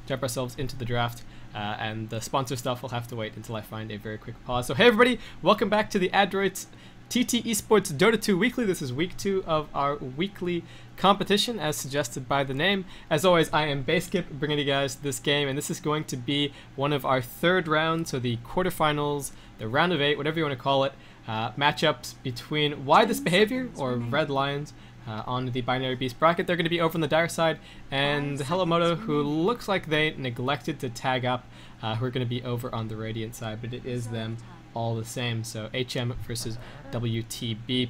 jump ourselves into the draft. And the sponsor stuff will have to wait until I find a very quick pause. So hey everybody, welcome back to the Adroit's TT Esports Dota 2 Weekly. This is week 2 of our weekly competition as suggested by the name. As always, I am Baseskip bringing you guys this game, and this is going to be one of our third rounds, so the quarterfinals, the round of 8, whatever you want to call it, matchups between Why This Behavior, or Red Lions, on the Binary Beast bracket. They're going to be over on the dire side, and Hellomoto, who looks like they neglected to tag up, who are going to be over on the Radiant side, but it is them all the same. So HM versus WTB.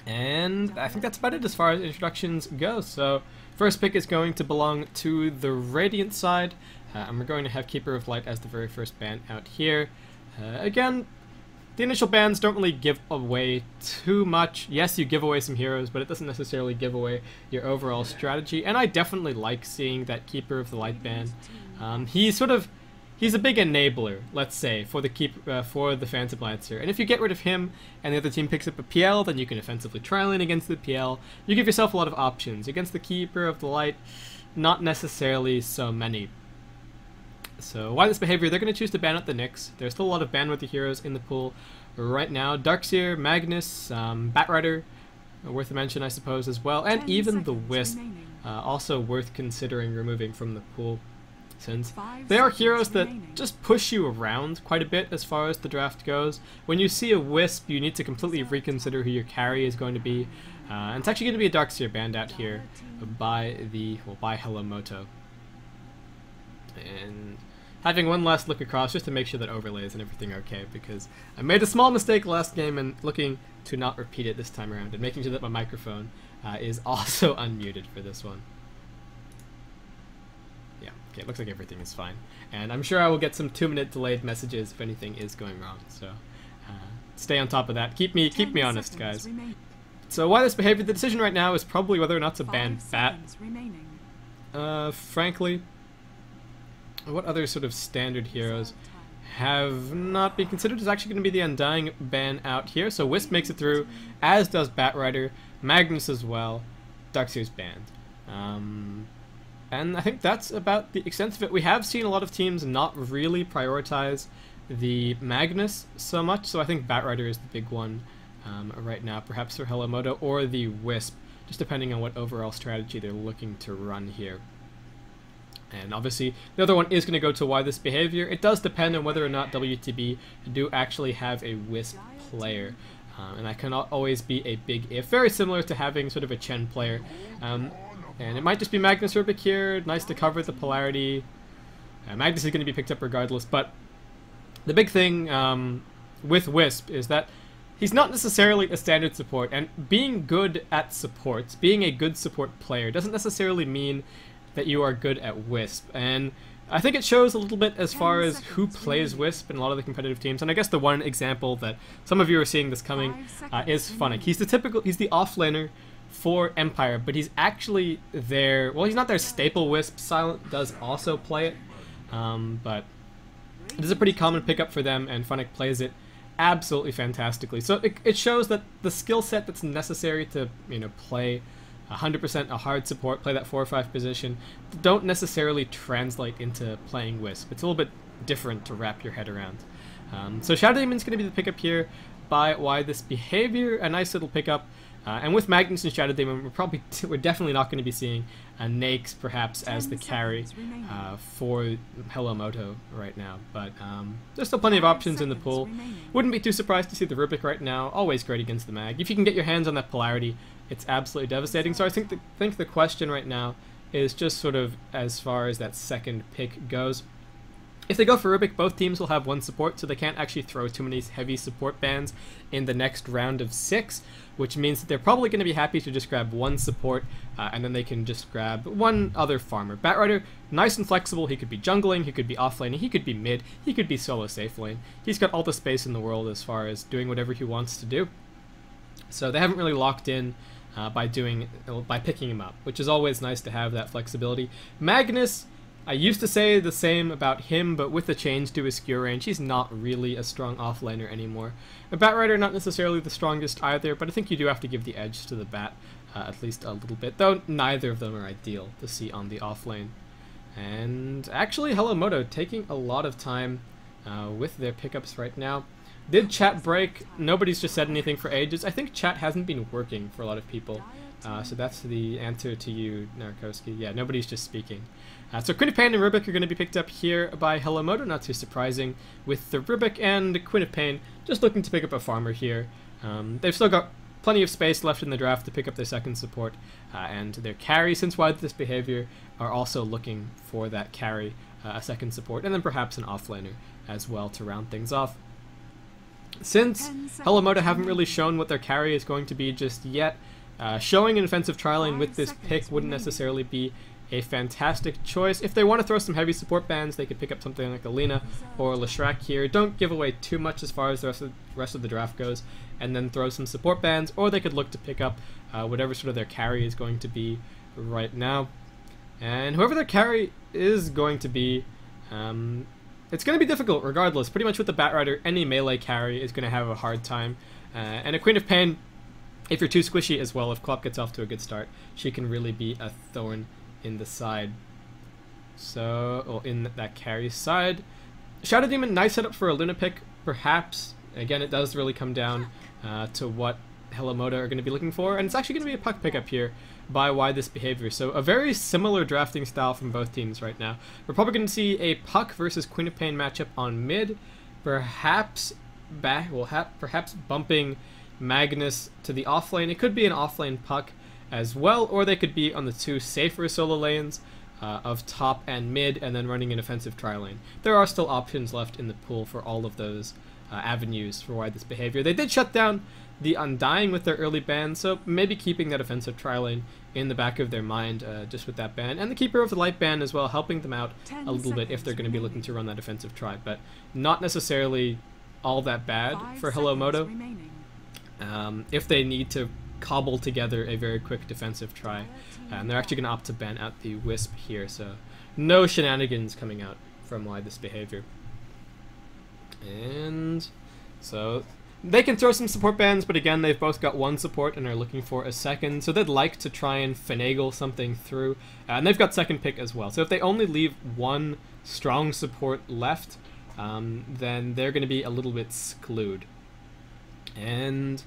And I think that's about it as far as introductions go. So first pick is going to belong to the Radiant side, and we're going to have Keeper of Light as the very first ban out here. Again, the initial bans don't really give away too much. Yes, you give away some heroes, but it doesn't necessarily give away your overall strategy. And I definitely like seeing that Keeper of the Light ban. He's a big enabler, let's say, for the Phantom Lancer. And if you get rid of him and the other team picks up a PL, then you can offensively tri-lane against the PL. You give yourself a lot of options. Against the Keeper of the Light, not necessarily so many. So Why This Behavior, they're going to choose to ban out the Nyx. There's still a lot of ban-worthy heroes in the pool right now. Darkseer, Magnus, Batrider, worth a mention I suppose as well, and even the Wisp, also worth considering removing from the pool, since they are heroes that just push you around quite a bit as far as the draft goes. When you see a Wisp, you need to completely reconsider who your carry is going to be, and it's actually going to be a Darkseer banned out here by Hellomoto. And having one last look across just to make sure that overlays and everything are okay, because I made a small mistake last game and looking to not repeat it this time around, and making sure that my microphone is also unmuted for this one. Yeah, okay, it looks like everything is fine. And I'm sure I will get some 2-minute delayed messages if anything is going wrong, so stay on top of that. Keep me honest, guys. So Why This Behavior, the decision right now is probably whether or not to ban Bat. Frankly, what other sort of standard heroes have not been considered is actually going to be the Undying ban out here. So Wisp makes it through, as does Batrider, Magnus as well, Darkseer's banned. And I think that's about the extent of it. We have seen a lot of teams not really prioritize the Magnus so much, so I think Batrider is the big one right now, perhaps for Hellomoto, or the Wisp, just depending on what overall strategy they're looking to run here. And obviously, the other one is going to go to Why This Behavior. It does depend on whether or not WTB do actually have a Wisp player. And that cannot always be a big if. Very similar to having sort of a Chen player. And it might just be Magnus Rubik here. Nice to cover the polarity. Magnus is going to be picked up regardless. But the big thing with Wisp is that he's not necessarily a standard support. And being good at supports, being a good support player, doesn't necessarily mean that you are good at Wisp, and I think it shows a little bit as far as who plays Wisp in a lot of the competitive teams. And I guess the one example that some of you are seeing this coming is Funnick. He's the offlaner for Empire, but he's actually their, well, he's not their staple Wisp. Silent does also play it, but it is a pretty common pickup for them, and Funnick plays it absolutely fantastically. So it shows that the skill set that's necessary to, play 100% a hard support, play that 4 or 5 position, don't necessarily translate into playing Wisp. It's a little bit different to wrap your head around. So Shadow Demon's going to be the pickup here by Why This Behavior, a nice little pickup. And with Magnus and Shadow Demon, we're definitely not going to be seeing Nakes perhaps as the carry for Hellomoto right now. But there's still plenty of options in the pool. Wouldn't be too surprised to see the Rubik right now. Always great against the Mag. If you can get your hands on that polarity, it's absolutely devastating. So I think the question right now is just sort of as far as that second pick goes. If they go for Rubik, both teams will have one support, so they can't actually throw too many heavy support bans in the next round of 6, which means that they're probably going to be happy to just grab one support, and then they can just grab one other farmer. Batrider, nice and flexible. He could be jungling, he could be offlaning, he could be mid, he could be solo safe lane. He's got all the space in the world as far as doing whatever he wants to do. So they haven't really locked in by picking him up, which is always nice to have that flexibility. Magnus, I used to say the same about him, but with the change to his skewer range, he's not really a strong offlaner anymore. A Batrider, not necessarily the strongest either, but I think you do have to give the edge to the Bat, at least a little bit, though neither of them are ideal to see on the offlane. And actually, Hellomoto taking a lot of time with their pickups right now. Did chat break? Nobody's just said anything for ages. I think chat hasn't been working for a lot of people. So that's the answer to you, Narkowski. Yeah, nobody's just speaking. So Quinnipiac and Rubik are going to be picked up here by Hellomoto, not too surprising, with the Rubik and Quinnipiac just looking to pick up a farmer here. They've still got plenty of space left in the draft to pick up their second support, and their carry, since why this behavior, are also looking for that carry, a second support, and then perhaps an offlaner as well to round things off. Since Hellomoto haven't really shown what their carry is going to be just yet, showing an offensive trialing with this pick wouldn't necessarily be a fantastic choice. If they want to throw some heavy support bands, they could pick up something like Alina or Leshrac here. Don't give away too much as far as the rest of the draft goes, and then throw some support bands, or they could look to pick up whatever sort of their carry is going to be right now. And whoever their carry is going to be, it's going to be difficult regardless. Pretty much with the Batrider, any melee carry is going to have a hard time. And a Queen of Pain, if you're too squishy as well, if Klopp gets off to a good start, she can really be a thorn in the side. So, or in that carry side. Shadow Demon, nice setup for a Luna pick, perhaps. Again, it does really come down to what Hellomoto are going to be looking for, and it's actually going to be a puck pickup here by Why This Behavior. So a very similar drafting style from both teams right now. We're probably going to see a puck versus Queen of Pain matchup on mid, perhaps perhaps bumping Magnus to the offlane. It could be an offlane puck as well, or they could be on the two safer solo lanes of top and mid, and then running an offensive tri lane. There are still options left in the pool for all of those avenues for Why This Behavior. They did shut down the Undying with their early ban, so maybe keeping that offensive tri lane in the back of their mind just with that ban, and the Keeper of the Light ban as well, helping them out a little bit if they're going to be looking to run that offensive tri, but not necessarily all that bad for Hellomoto if they need to cobble together a very quick defensive try. And they're actually going to opt to ban out the Wisp here, so no shenanigans coming out from Why This Behavior. And so they can throw some support bans, but again, they've both got one support and are looking for a second, so they'd like to try and finagle something through. And they've got second pick as well, so if they only leave one strong support left, then they're going to be a little bit screwed. And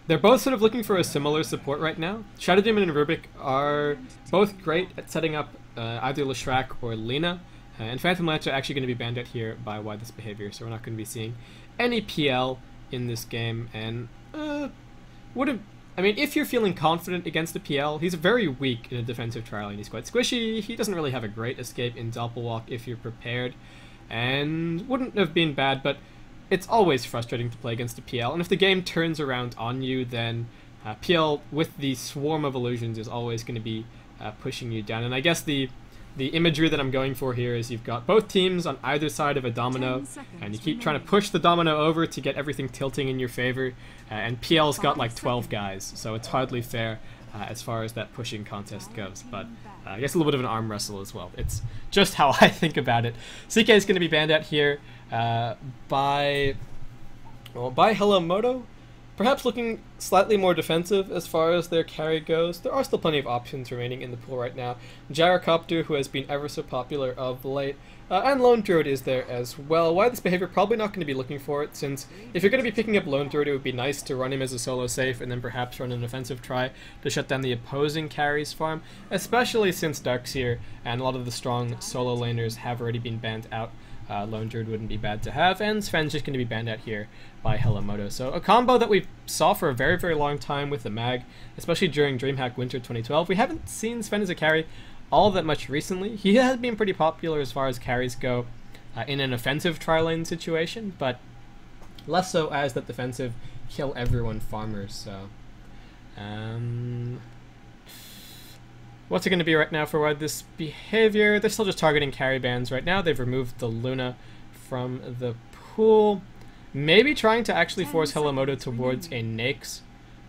they're both sort of looking for a similar support right now. Shadow Demon and Rubik are both great at setting up either Leshrac or Lina, and Phantom Lance are actually going to be banned out here by Why This Behavior, so we're not going to be seeing any PL in this game. And if you're feeling confident against the PL, he's very weak in a defensive trial, and he's quite squishy. He doesn't really have a great escape in Doppelwalk if you're prepared, and wouldn't have been bad, but it's always frustrating to play against a PL, and if the game turns around on you, then PL with the swarm of illusions is always going to be pushing you down. And I guess the imagery that I'm going for here is you've got both teams on either side of a domino, and you keep trying to push the domino over to get everything tilting in your favor, and PL's got like 12 guys, so it's hardly fair as far as that pushing contest goes. But I guess a little bit of an arm wrestle as well. It's just how I think about it. CK is going to be banned out here by Hellomoto, perhaps looking slightly more defensive as far as their carry goes. There are still plenty of options remaining in the pool right now. Gyrocopter, who has been ever so popular of late, and Lone Druid is there as well. Why This Behavior, probably not going to be looking for it, since if you're going to be picking up Lone Druid, it would be nice to run him as a solo safe and then perhaps run an offensive try to shut down the opposing carries farm, especially since Darkseer and a lot of the strong solo laners have already been banned out. Lone Druid wouldn't be bad to have, and Sven's just going to be banned out here by Hellomoto. So a combo that we saw for a very, very long time with the Mag, especially during DreamHack Winter 2012. We haven't seen Sven as a carry all that much recently. He has been pretty popular as far as carries go in an offensive tri-lane situation, but less so as that defensive kill everyone farmers. So what's it going to be right now for Why This Behavior? They're still just targeting carry bans right now. They've removed the Luna from the pool. Maybe trying to actually force Hellomoto towards a Naix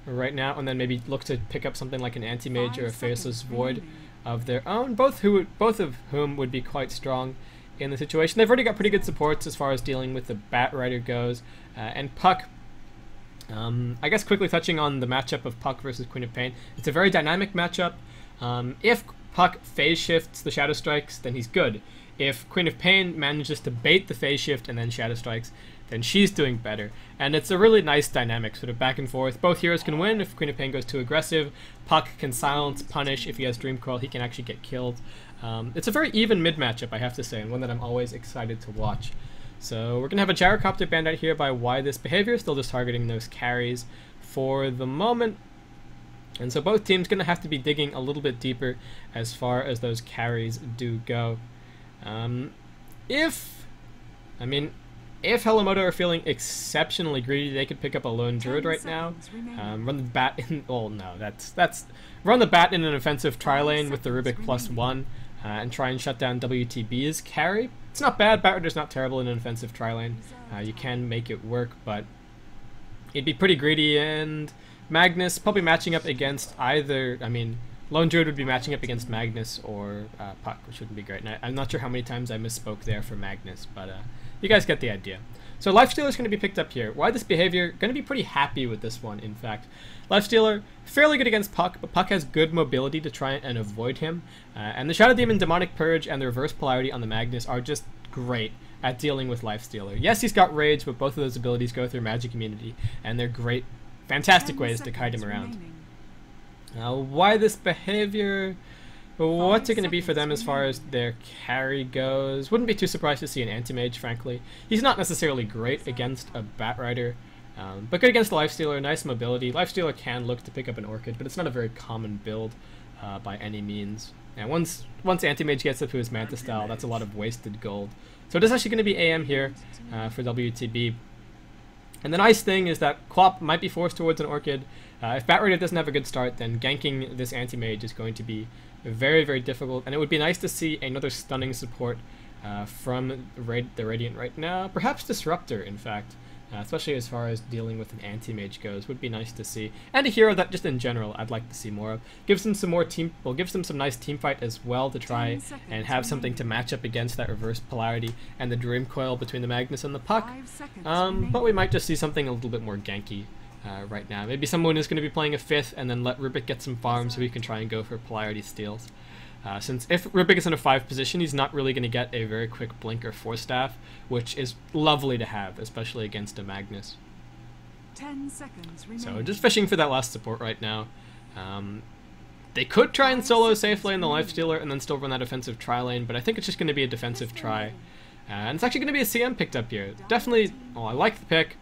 right now, and then maybe look to pick up something like an Anti-Mage or a Faceless Void of their own, both of whom would be quite strong in the situation. They've already got pretty good supports as far as dealing with the Batrider goes, and Puck. I guess quickly touching on the matchup of Puck versus Queen of Pain, it's a very dynamic matchup. If Puck phase shifts the Shadow Strikes, then he's good. If Queen of Pain manages to bait the phase shift and then Shadow Strikes, then she's doing better. And it's a really nice dynamic, sort of back and forth. Both heroes can win. If Queen of Pain goes too aggressive, Puck can silence, punish. If he has Dream Coil, he can actually get killed. It's a very even mid matchup, I have to say, and one that I'm always excited to watch. So we're going to have a Gyrocopter banned out here by Why This Behavior, still just targeting those carries for the moment. And so both teams going to have to be digging a little bit deeper as far as those carries do go. If Hellomoto are feeling exceptionally greedy, they could pick up a lone druid right now. Run the bat in. Oh no, that's run the bat in an offensive tri lane with the Rubik +1, and try and shut down WTB's carry. It's not bad. Bat Rider's not terrible in an offensive tri lane. You can make it work, but it'd be pretty greedy. And Magnus probably matching up against either. Lone Druid would be matching up against Magnus or Puck, which wouldn't be great. And I'm not sure how many times I misspoke there for Magnus, but you guys get the idea. So Lifestealer is going to be picked up here. Why This Behavior? Going to be pretty happy with this one, in fact. Lifestealer, fairly good against Puck, but Puck has good mobility to try and avoid him. And the Shadow Demon, Demonic Purge, and the Reverse Polarity on the Magnus are just great at dealing with Lifestealer. Yes, he's got Rage, but both of those abilities go through Magic Immunity, and they're great, fantastic ways to kite him around. Why This Behavior? What's it going to be for them as far as their carry goes? Wouldn't be too surprised to see an Anti-Mage, frankly. He's not necessarily great against a Bat Rider, but good against the Lifestealer, nice mobility. Lifestealer can look to pick up an Orchid, but it's not a very common build by any means. And once Anti-Mage gets up to his Manta style, that's a lot of wasted gold. So it is actually going to be AM here for WTB. And the nice thing is that Quap might be forced towards an Orchid. If Bat Rider doesn't have a good start, then ganking this Anti-Mage is going to be very, very difficult. And it would be nice to see another stunning support from the Radiant right now. Perhaps Disruptor, in fact. Especially as far as dealing with an Anti-Mage goes, would be nice to see. And a hero that, just in general, I'd like to see more of. Gives them some more gives them some nice team fight as well to try and have something to match up against that Reverse Polarity and the Dream Coil between the Magnus and the Puck. But we might just see something a little bit more ganky right now. Maybe someone is going to be playing a 5th and then let Rubik get some farm so he can try and go for Polarity steals. Since if Rubik is in a 5 position, he's not really going to get a very quick blink or Force Staff, which is lovely to have, especially against a Magnus. 10 seconds remaining. So just fishing for that last support right now. They could try and solo safe lane the Lifestealer and then still run that offensive tri lane, but I think it's just going to be a defensive try. And it's actually going to be a CM picked up here. Definitely, I like the pick.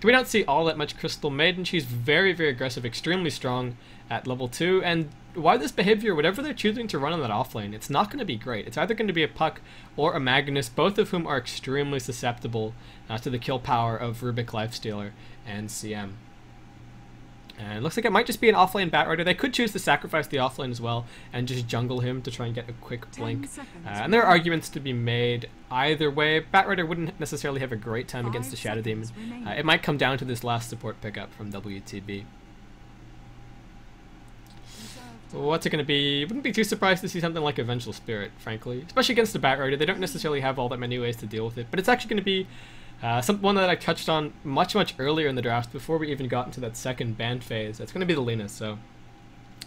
We don't see all that much Crystal Maiden. She's very, very aggressive, extremely strong at level 2, and Why This Behavior, whatever they're choosing to run on that offlane, it's not going to be great. It's either going to be a Puck or a Magnus, both of whom are extremely susceptible to the kill power of Rubik, Lifestealer, and CM. And it looks like it might just be an offlane Bat Rider. They could choose to sacrifice the offlane as well and just jungle him to try and get a quick blink. And there are arguments to be made either way. Bat Rider wouldn't necessarily have a great time against the Shadow Demon. It might come down to this last support pickup from WTB. What's it going to be? Wouldn't be too surprised to see something like a Vengeful Spirit, frankly. Especially against the Bat Rider. They don't necessarily have all that many ways to deal with it. But it's actually going to be one that I touched on much earlier in the draft before we even got into that second ban phase. It's going to be the Lina. So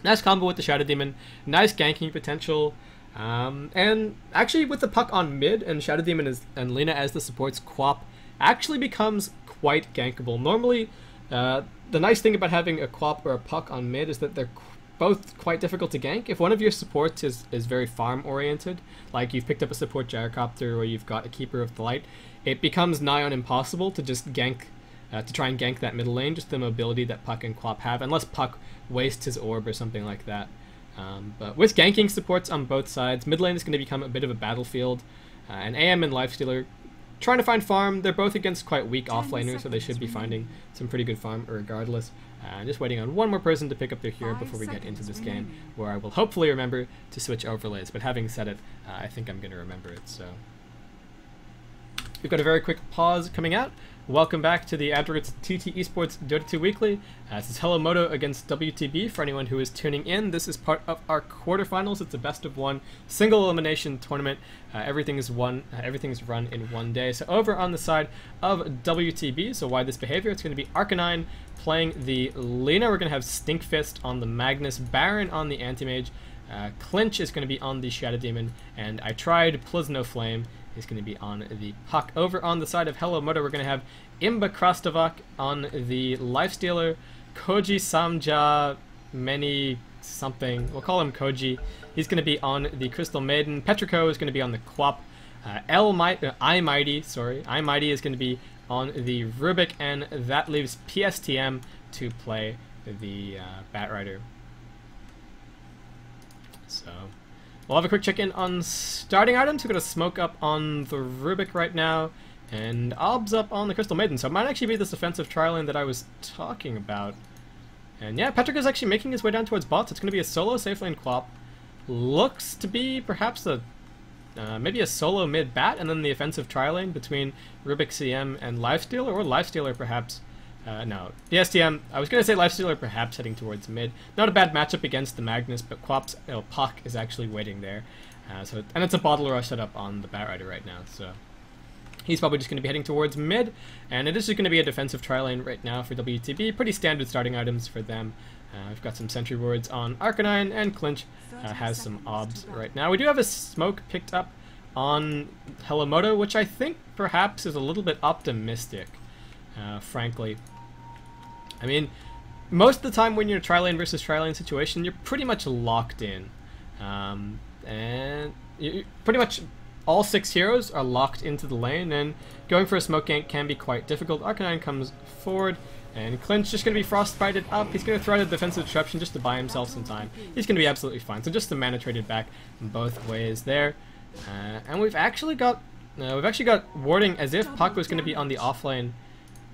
nice combo with the Shadow Demon. Nice ganking potential. And actually with the Puck on mid and Shadow Demon and Lina as the supports, Quap actually becomes quite gankable. Normally, the nice thing about having a Quap or a Puck on mid is that they're both quite difficult to gank. If one of your supports is very farm oriented, like you've picked up a support Gyrocopter or you've got a Keeper of the Light, it becomes nigh on impossible to just gank, to try and gank that middle lane, just the mobility that Puck and Quap have, unless Puck wastes his orb or something like that. But with ganking supports on both sides, mid lane is going to become a bit of a battlefield, and AM and Lifestealer trying to find farm. They're both against quite weak offlaners, so they should be finding some pretty good farm regardless. Just waiting on one more person to pick up their hero before we get into this game, where I will hopefully remember to switch overlays. But having said it, I think I'm going to remember it. So we've got a very quick pause coming out. Welcome back to the AdWords TT Esports Dota 2 Weekly. This is Hellomoto against WTB. For anyone who is tuning in, this is part of our quarterfinals. It's a best-of-1 single elimination tournament. Everything is run in one day. So over on the side of WTB, so Why This Behavior, it's going to be Arcanine playing the Lina. We're going to have Stinkfist on the Magnus, Baron on the Anti-Mage, Clinch is going to be on the Shadow Demon, and I tried Plisno Flame is going to be on the Puck. Over on the side of Hellomoto, we're going to have Imba Krastovak on the Lifestealer, Koji Samja Many something, we'll call him Koji. He's going to be on the Crystal Maiden. Petrico is going to be on the Quap. I-Mighty is going to be on the Rubik, and that leaves PSTM to play the Batrider. So we'll have a quick check-in on starting items. We're going to Smoke up on the Rubik right now, and Obs up on the Crystal Maiden. So it might actually be this offensive tri-lane that I was talking about. And yeah, Petrico's actually making his way down towards bots. It's going to be a solo safe lane Quap. Looks to be perhaps a maybe a solo mid bat, and then the offensive tri-lane between Rubik CM and Lifestealer, or Lifestealer perhaps. No, the STM, I was going to say Lifestealer perhaps heading towards mid. Not a bad matchup against the Magnus, but Quap's Puck is actually waiting there. And it's a bottle rush setup on the Batrider right now, so he's probably just going to be heading towards mid, and it is just going to be a defensive tri-lane right now for WTB. Pretty standard starting items for them. We've got some sentry wards on Arcanine, and Clinch has some obs right now. We do have a smoke picked up on Hellomoto, which I think perhaps is a little bit optimistic, frankly. I mean, most of the time when you're a tri-lane versus tri-lane situation, you're pretty much locked in. And pretty much all 6 heroes are locked into the lane, and going for a smoke gank can be quite difficult. Arcanine comes forward, and Clinch just going to be frostbited up. He's going to throw out a defensive disruption just to buy himself some time. He's going to be absolutely fine. So just the mana traded back both ways there. And we've actually got warding as if Puck was going to be on the offlane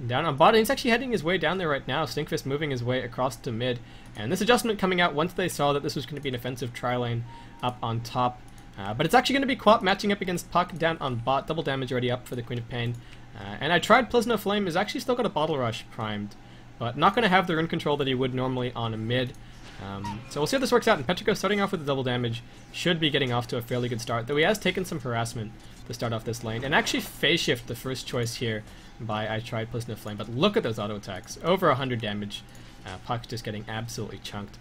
down on bot. And he's actually heading his way down there right now. Stinkfist moving his way across to mid. And this adjustment coming out once they saw that this was going to be an offensive tri-lane up on top. But it's actually going to be Quap matching up against Puck down on bot. Double damage already up for the Queen of Pain. And I tried Plisno Flame, has actually still got a Bottle Rush primed, but not going to have the rune control that he would normally on a mid. So we'll see how this works out. And Petrico starting off with the double damage should be getting off to a fairly good start, though he has taken some harassment to start off this lane. And actually phase shift the first choice here by I tried Plisno Flame, but look at those auto attacks. Over 100 damage. Puck's just getting absolutely chunked.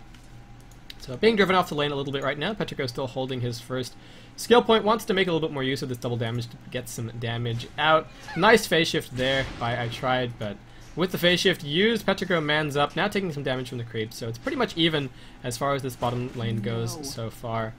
So being driven off the lane a little bit right now. Petrico still holding his first skill point, wants to make a little bit more use of this double damage to get some damage out. Nice phase shift there by I tried, but with the phase shift used, Petrico mans up, now taking some damage from the creeps, so it's pretty much even as far as this bottom lane goes so far.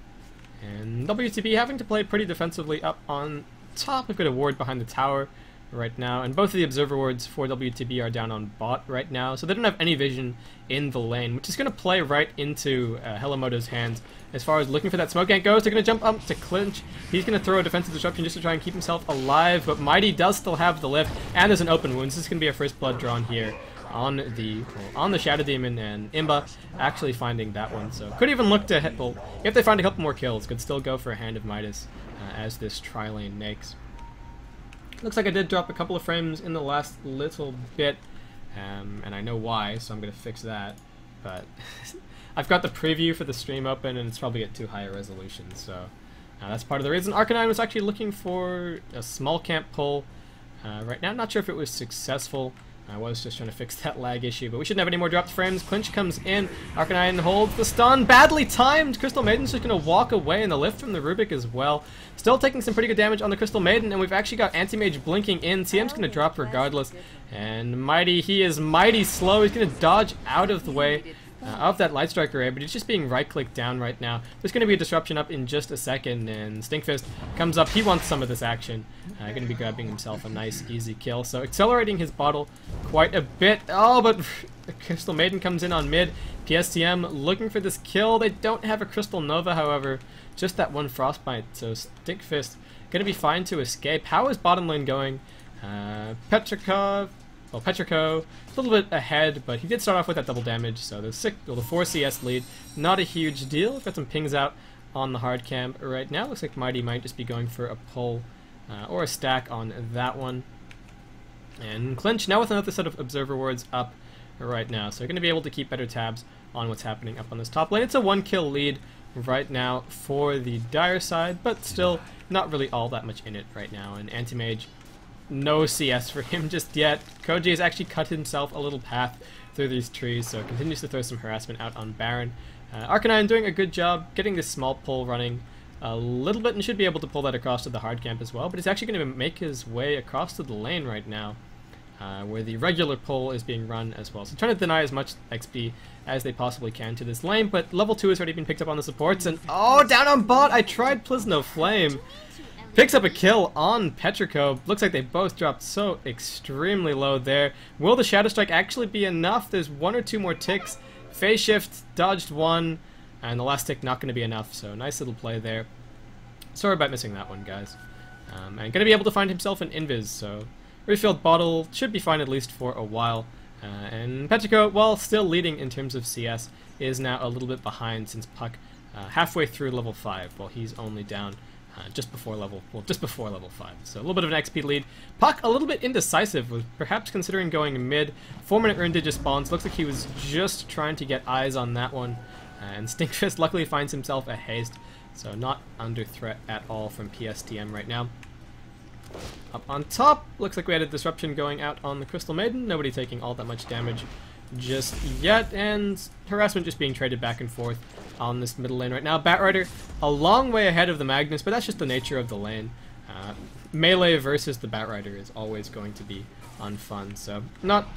And WTB having to play pretty defensively up on top. We've got a ward behind the tower right now, and both of the observer wards for WTB are down on bot right now, so they don't have any vision in the lane, which is going to play right into Hellomoto's hands. As far as looking for that smoke gank goes, they're going to jump up to Clinch. He's going to throw a defensive disruption just to try and keep himself alive, but Mighty does still have the lift, and there's an open wound. This is going to be our first blood drawn here on the Shadow Demon, and Imba actually finding that one. So could even look to hit, well, if they find a couple more kills, could still go for a Hand of Midas as this tri-lane makes. Looks like I did drop a couple of frames in the last little bit, and I know why, so I'm going to fix that. But I've got the preview for the stream open, and it's probably at too high a resolution, so that's part of the reason. Arcanine was actually looking for a small camp pull right now. Not sure if it was successful. I was just trying to fix that lag issue, but we shouldn't have any more dropped frames. Clinch comes in. Arcanine holds the stun. Badly timed. Crystal Maiden's just going to walk away, and the lift from the Rubik as well. Still taking some pretty good damage on the Crystal Maiden, and we've actually got Anti-Mage blinking in. TM's going to drop regardless. And Mighty, he is mighty slow. He's going to dodge out of the way of that Light Strike array, but he's just being right-clicked down right now. There's going to be a disruption up in just a second, and Stinkfist comes up. He wants some of this action. Going to be grabbing himself a nice, easy kill. So accelerating his bottle quite a bit. Oh, but Crystal Maiden comes in on mid. PSTM looking for this kill. They don't have a Crystal Nova, however. Just that one Frostbite. So Stinkfist going to be fine to escape. How is bottom lane going? Petrico, a little bit ahead, but he did start off with that double damage, so the 4 CS lead, not a huge deal. We've got some pings out on the hard camp right now. Looks like Mighty might just be going for a pull or a stack on that one. And Clinch now with another set of observer wards up right now, so they're going to be able to keep better tabs on what's happening up on this top lane. It's a 1-kill lead right now for the Dire side, but still not really all that much in it right now. And Anti-Mage, no CS for him just yet. Koji has actually cut himself a little path through these trees, so continues to throw some harassment out on Baron. Arcanine doing a good job getting this small pull running a little bit and should be able to pull that across to the hard camp as well, but he's actually going to make his way across to the lane right now, where the regular pull is being run as well. So trying to deny as much XP as they possibly can to this lane, but level 2 has already been picked up on the supports, and oh, down on bot! I tried Plisno Flame. Picks up a kill on Petrico. Looks like they both dropped so extremely low there. Will the Shadow Strike actually be enough? There's 1 or 2 more ticks. Phase Shift, dodged 1, and the last tick not going to be enough, so nice little play there. Sorry about missing that one, guys. And going to be able to find himself an Invis, so refilled bottle should be fine at least for a while. And Petrico, while still leading in terms of CS, is now a little bit behind since Puck halfway through level 5, while he's only down just before level 5. So a little bit of an XP lead. Puck a little bit indecisive, was perhaps considering going mid. 4-minute rune digi spawns. Looks like he was just trying to get eyes on that one. And Stinkfist luckily finds himself a haste, so not under threat at all from PSTM right now. Up on top, looks like we had a disruption going out on the Crystal Maiden. Nobody taking all that much damage just yet, and harassment just being traded back and forth on this middle lane right now. Batrider a long way ahead of the Magnus, but that's just the nature of the lane. Melee versus the Batrider is always going to be unfun, so not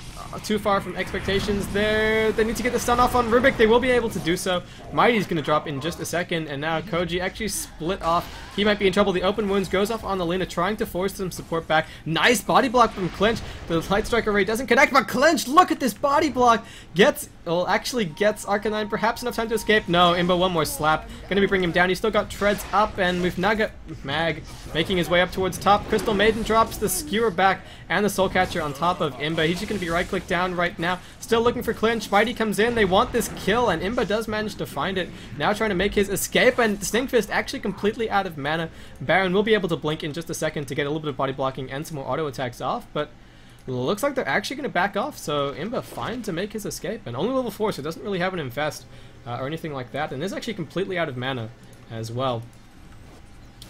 too far from expectations there. They need to get the stun off on Rubik. They will be able to do so. Mighty's going to drop in just a second, and now Koji actually split off. He might be in trouble. The open wounds goes off on the Lena, trying to force some support back. Nice body block from Clinch. The Light Strike Array doesn't connect, but Clinch, look at this body block. Actually gets Arcanine perhaps enough time to escape. No, Imba, one more slap. Gonna be bringing him down. He's still got treads up, and we've now got Mag making his way up towards top. Crystal Maiden drops the Skewer back and the Soul Catcher on top of Imba. He's just gonna be right-click down right now. Still looking for Clinch. Mighty comes in. They want this kill, and Imba does manage to find it. Now trying to make his escape, and Stinkfist actually completely out of mana. Baron will be able to blink in just a second to get a little bit of body blocking and some more auto attacks off, but looks like they're actually going to back off, so Imba fine to make his escape. And only level 4, so it doesn't really have an infest or anything like that, and is actually completely out of mana as well.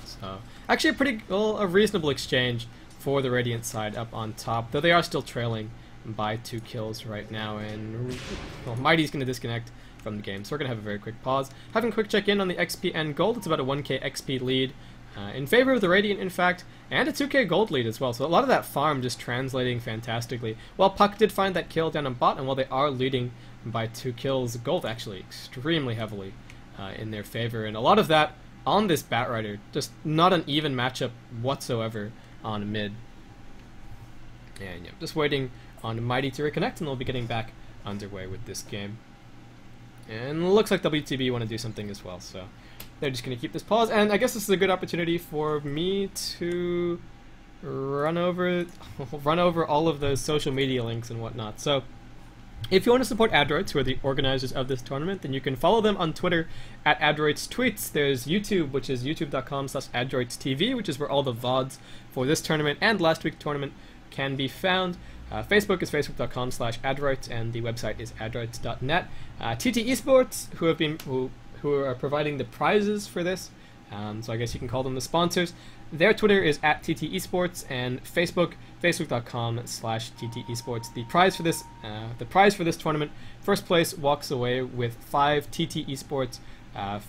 So actually a reasonable exchange for the Radiant side up on top, though they are still trailing by 2 kills right now, and well, Mighty's going to disconnect from the game, so we're going to have a very quick pause. Having a quick check-in on the XP and gold. It's about a 1k XP lead in favor of the Radiant, in fact, and a 2k gold lead as well, so a lot of that farm just translating fantastically. While Puck did find that kill down on bot, and while they are leading by 2 kills, gold actually extremely heavily in their favor, and a lot of that on this Batrider, just not an even matchup whatsoever on mid. And yeah, just waiting on Mighty to reconnect, and they'll be getting back underway with this game. And looks like WTB want to do something as well, so they're just going to keep this pause, and I guess this is a good opportunity for me to run over all of those social media links and whatnot. So if you want to support Adroits, who are the organizers of this tournament, then you can follow them on Twitter at Adroits Tweets. There's YouTube, which is youtube.com/AdroitsTV, which is where all the VODs for this tournament and last week's tournament can be found. Facebook is facebook.com/Adroits, and the website is adroits.net. TT eSports, who are providing the prizes for this, so I guess you can call them the sponsors. Their Twitter is at TT eSports, and facebook.com/TT eSports. The prize for this tournament, first place walks away with 5 TT eSports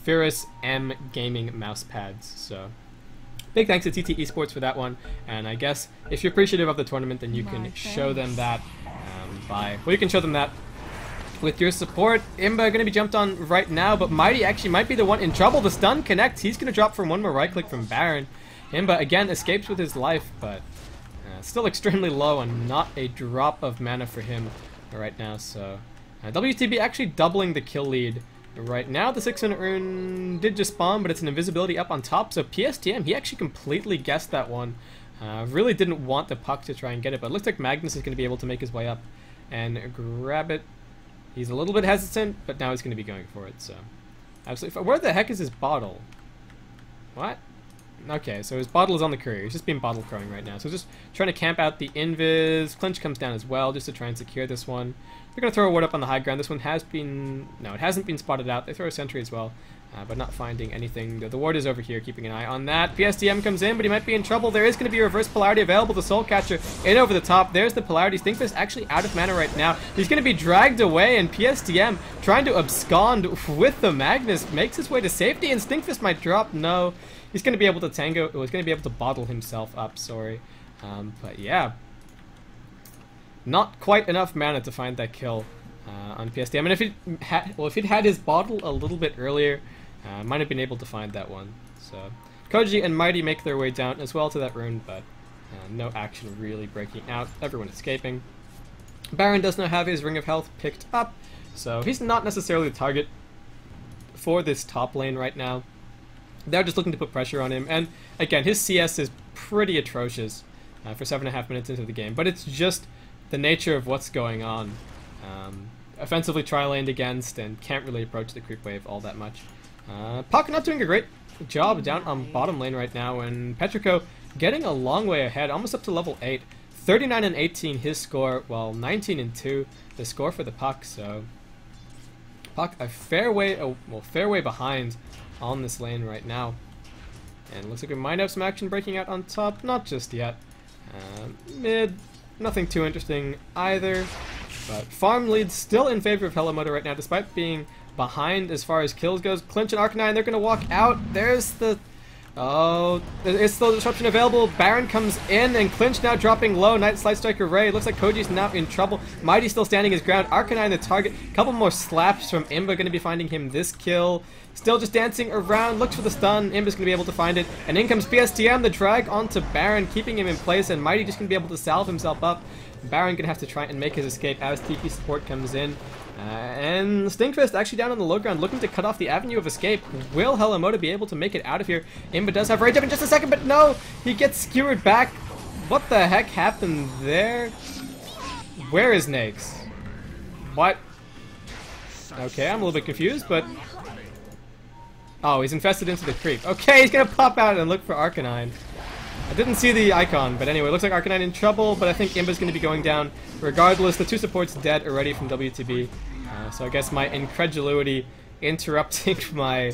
Ferris M Gaming mouse pads. So big thanks to TT eSports for that one, and I guess if you're appreciative of the tournament, then you can show them that you can show them that with your support. Imba going to be jumped on right now, but Mighty actually might be the one in trouble. The stun connects. He's going to drop from one more right click from Baron. Imba again escapes with his life, but still extremely low and not a drop of mana for him right now. So WTB actually doubling the kill lead right now. The 6-minute rune did just spawn, but it's an invisibility up on top. So PSTM, he actually completely guessed that one. Really didn't want the Puck to try and get it, but it looks like Magnus is going to be able to make his way up and grab it. He's a little bit hesitant, but now he's going to be going for it, so absolutely fine. Where the heck is his bottle? What? Okay, so his bottle is on the courier. He's just being bottle crowing right now. So just trying to camp out the invis. Clinch comes down as well, just to try and secure this one. They're going to throw a ward up on the high ground. This one has been... No, it hasn't been spotted out. They throw a sentry as well. but not finding anything. The ward is over here, keeping an eye on that. PSTM comes in, but he might be in trouble. There is going to be a reverse polarity available. The Soul Catcher in over the top. There's the polarity. Stinkfist actually out of mana right now. He's going to be dragged away, and PSTM trying to abscond with the Magnus makes his way to safety, and Stinkfist might drop. No, he's going to be able to tango. He's going to be able to bottle himself up, sorry. But yeah, not quite enough mana to find that kill on PSTM. And if he'd had his bottle a little bit earlier, might have been able to find that one. So Koji and Mighty make their way down as well to that rune, but no action really breaking out. Everyone escaping. Baron does not have his Ring of Health picked up, so he's not necessarily the target for this top lane right now. They're just looking to put pressure on him, and again, his CS is pretty atrocious for 7.5 minutes into the game, but it's just the nature of what's going on. Offensively tri-laned against and can't really approach the creep wave all that much. Puck not doing a great job down on bottom lane right now, and Petrico getting a long way ahead, almost up to level 8. 39 and 18 his score, while 19 and 2 the score for the Puck, so Puck a fair way behind on this lane right now. And looks like we might have some action breaking out on top, not just yet. Mid, nothing too interesting either. But farm lead still in favor of Hellomoto right now, despite being behind as far as kills goes. Clinch and Arcanine, they're going to walk out. There's the... Oh, it's still disruption available. Baron comes in, and Clinch now dropping low. Night Slide Strike Array. Looks like Koji's now in trouble. Mighty still standing his ground. Arcanine the target. Couple more slaps from Imba, going to be finding him this kill. Still just dancing around. Looks for the stun. Imba's going to be able to find it. And in comes PSTM, the drag onto Baron, keeping him in place, and Mighty just going to be able to salve himself up. Baron going to have to try and make his escape as TP support comes in. And Stinkfist actually down on the low ground, looking to cut off the avenue of escape. Will Hellomoto be able to make it out of here? Imba does have rage up in just a second, but no! He gets skewered back. What the heck happened there? Where is Nakes? What? Okay, I'm a little bit confused, but... Oh, he's infested into the creep. Okay, he's gonna pop out and look for Arcanine. I didn't see the icon, but anyway, looks like Arcanine in trouble, but I think Imba's going to be going down regardless. The two supports dead already from WTB, so I guess my incredulity interrupting my...